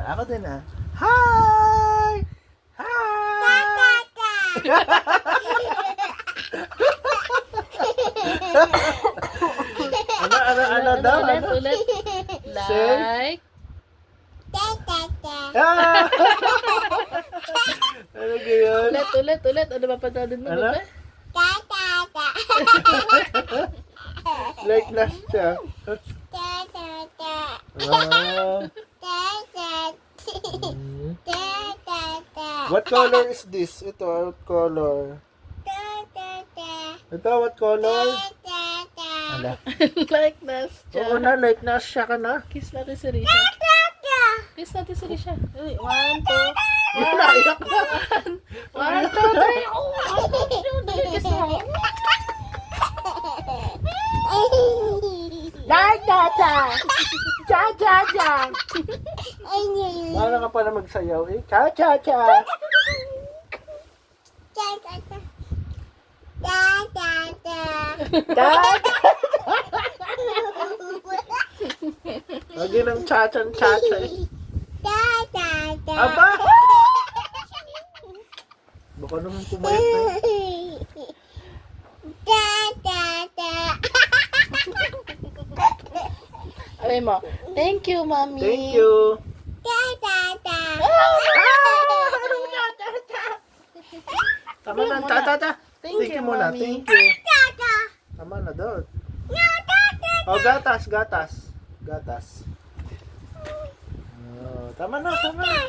Ako din ah. Hi! Hi! ano daw? Ulit. Say? Like. Ah! Ano yun? Ulit. Ano ba panoodin mo? Ano? Bebe? Like na siya. Ah. What color is this? Ito, what color? Ito, what color? Ala. Like na siya. Oo na, like na siya ka na. Kiss natin si Risha. Kiss natin si Risha. Uy, 1, 2. Yun na, iyak na. 1, 2, 3. Oh, kiss mo. Like that, cha cha cha. Para ka pa na magsayaw eh. Cha cha cha. Cha cha. Lagi ng cha cha cha cha. Aba! Baka naman pumayat na eh. Aray mo. Thank you, Mommy. Thank you. Tama na, cha cha cha. Thank you, muna, Mommy. thank you. Tama na doon. Oh, gatas, gatas. Gatas. Oh, tama na, tama na.